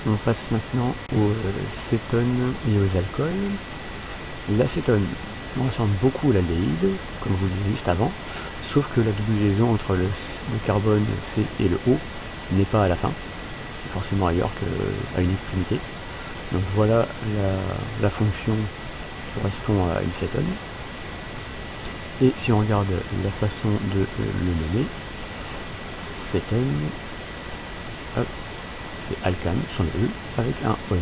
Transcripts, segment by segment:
On passe maintenant aux cétones et aux alcools. L'acétone ressemble beaucoup à l'aldéhyde, comme je vous le disais juste avant, sauf que la double liaison entre le carbone C et le O n'est pas à la fin, c'est forcément ailleurs qu'à une extrémité. Donc voilà la fonction qui correspond à une cétone. Et si on regarde la façon de le nommer, cétone, c'est alcane, sans le E, avec un ON.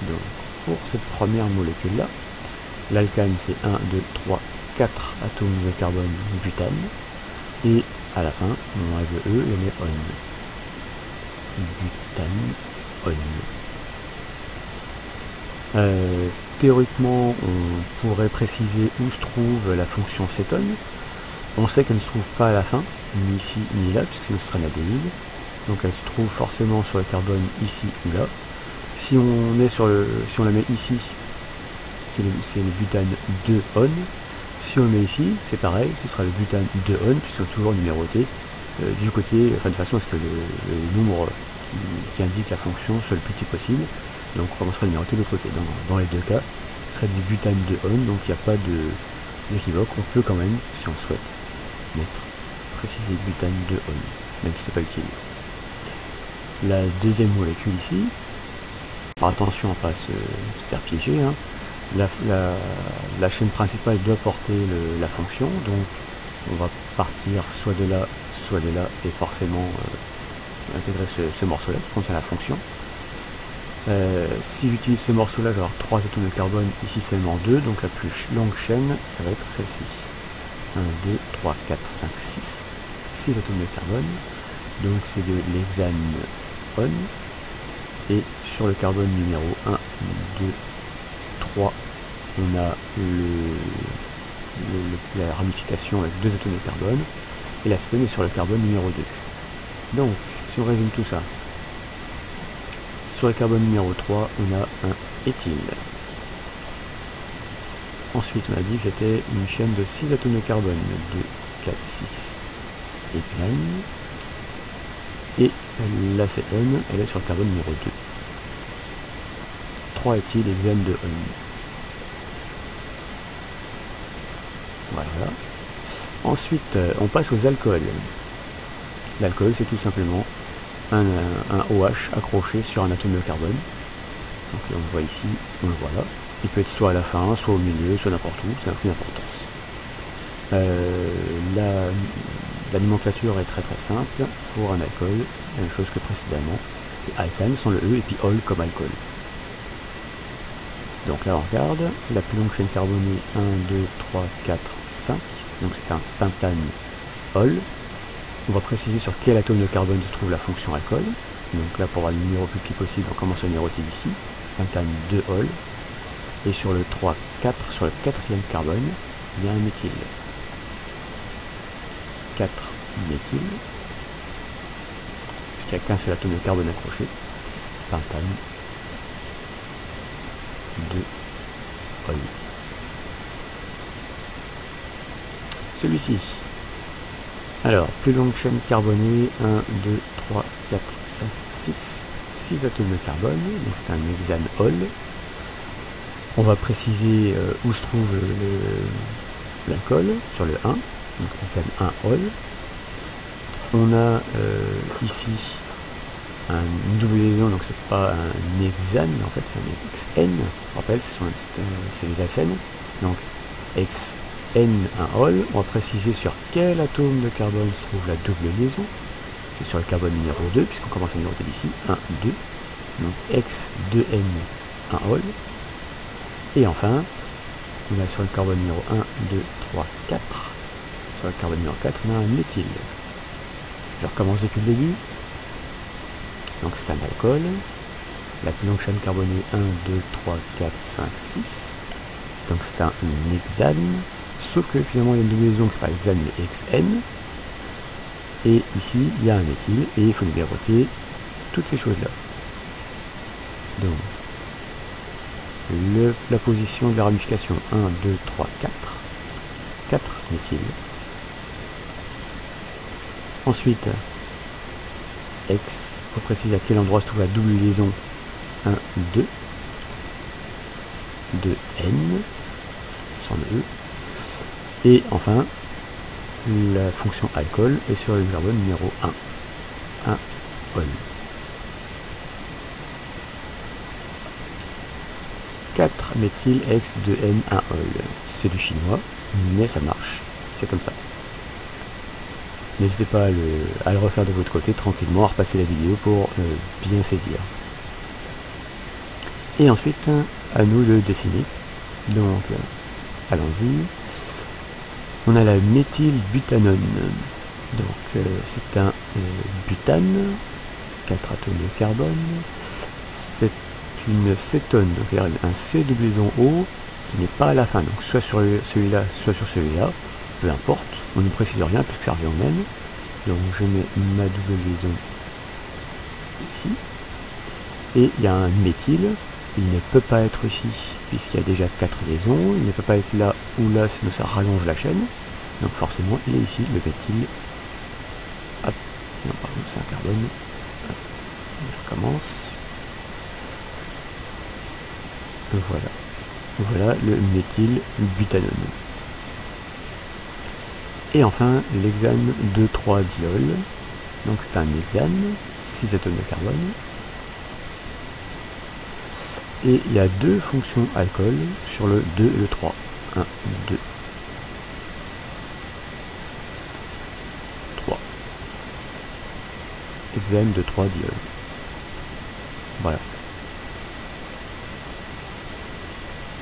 Donc pour cette première molécule-là, l'alcane c'est 1, 2, 3, 4 atomes de carbone butane, et à la fin, on enlève le E et on met ON. Butane, ON. Théoriquement, on pourrait préciser où se trouve la fonction cétone. On sait qu'elle ne se trouve pas à la fin, ni ici ni là, puisque sinon ce serait l'aldéhyde. Donc elle se trouve forcément sur le carbone ici ou là. Si on la met ici, c'est le butane 2-on. Si on le met ici, c'est pareil, ce sera le butane 2-on, puisqu'ils sont toujours numérotés du côté, enfin de façon à ce que le nombre qui indique la fonction soit le plus petit possible. Donc on commencera à numéroter de l'autre côté. Dans les deux cas, ce serait du butane 2-on, donc il n'y a pas d'équivoque. On peut quand même, si on souhaite, préciser butane 2-on, même si c'est pas utile. La deuxième molécule ici, alors attention à ne pas se faire piéger, hein. La chaîne principale doit porter la fonction, donc on va partir soit de là, et forcément intégrer ce morceau-là qui contient la fonction. Si j'utilise ce morceau-là, je vais avoir 3 atomes de carbone, ici seulement 2, donc la plus longue chaîne, ça va être celle-ci. 1, 2, 3, 4, 5, 6 atomes de carbone, donc c'est de l'hexane ON, et sur le carbone numéro 1, 2, 3, on a la ramification avec 2 atomes de carbone, et l'acétone est sur le carbone numéro 2. Donc, si on résume tout ça, sur le carbone numéro 3, on a un éthyle. Ensuite, on a dit que c'était une chaîne de 6 atomes de carbone, 2, 4, 6 hexane, et l'acétone, elle est sur le carbone numéro 2. 3 éthyle, hexane de ON. Voilà. Ensuite, on passe aux alcools. L'alcool, c'est tout simplement un OH accroché sur un atome de carbone. Donc on le voit ici, on le voit là. Il peut être soit à la fin, soit au milieu, soit n'importe où, ça n'a aucune importance. La nomenclature est très très simple pour un alcool, la même chose que précédemment. C'est alcane sans le E et puis ol comme alcool. Donc là on regarde, la plus longue chaîne carbonée 1, 2, 3, 4, 5. Donc c'est un pentane ol. On va préciser sur quel atome de carbone se trouve la fonction alcool. Donc là, pour avoir le numéro le plus petit possible, on commence à numéroter d'ici. Pentane 2-ol. Et sur le 3, 4, sur le quatrième carbone, il y a un méthyle. 4 méthyle. Puisqu'il n'y a qu'un seul atome de carbone accroché. Pentane 2-ol. Celui-ci. Alors, plus longue chaîne carbonée, 1, 2, 3, 4, 5, 6 atomes de carbone, donc c'est un hexane ol. On va préciser où se trouve l'alcool, sur le 1, donc hexane 1 ol. On a ici une double liaison, donc c'est pas un hexane, en fait c'est un xn, je rappelle, c'est les acènes, donc x N1-ol, on va préciser sur quel atome de carbone se trouve la double liaison. C'est sur le carbone numéro 2, puisqu'on commence à numéroter d'ici. 1, 2. Donc X2N1-ol. Et enfin, on a sur le carbone numéro 1, 2, 3, 4. Sur le carbone numéro 4, on a un méthyle. Je recommence depuis le début. Donc c'est un alcool. La plus longue chaîne carbonée 1, 2, 3, 4, 5, 6. Donc c'est un hexane. Sauf que finalement il y a une double liaison, c'est pas hexane mais xn. Et ici il y a un méthyle et il faut numéroter toutes ces choses là. Donc la position de la ramification 1, 2, 3, 4. 4 méthyle. Ensuite, X préciser à quel endroit se trouve la double liaison 1, 2, 2N, sans E. Et enfin, la fonction alcool est sur le carbone numéro 1, 1 ol. 4-méthyl-hex-2N1ol. C'est du chinois, mais ça marche. C'est comme ça. N'hésitez pas à le refaire de votre côté tranquillement, à repasser la vidéo pour bien saisir. Et ensuite, à nous de dessiner. Donc, allons-y. On a la méthylbutanone. Donc, c'est un butane, 4 atomes de carbone. C'est une cétone, donc c'est-à-dire un C doublon O qui n'est pas à la fin, donc soit sur celui-là, soit sur celui-là, peu importe, on ne précise rien puisque ça revient au même. Donc je mets ma double liaison ici, et il y a un méthyle, il ne peut pas être ici puisqu'il y a déjà 4 liaisons, il ne peut pas être là ou là sinon ça rallonge la chaîne, donc forcément il est ici, le méthyle. Hop, non pardon, c'est un carbone, hop, je recommence. Voilà. Voilà le méthylbutanone. Et enfin, l'hexane 2,3-diol. Donc c'est un hexane, 6 atomes de carbone. Et il y a deux fonctions alcool sur le 2 et le 3. 1, 2, 3. Hexane 2,3-diol. Voilà.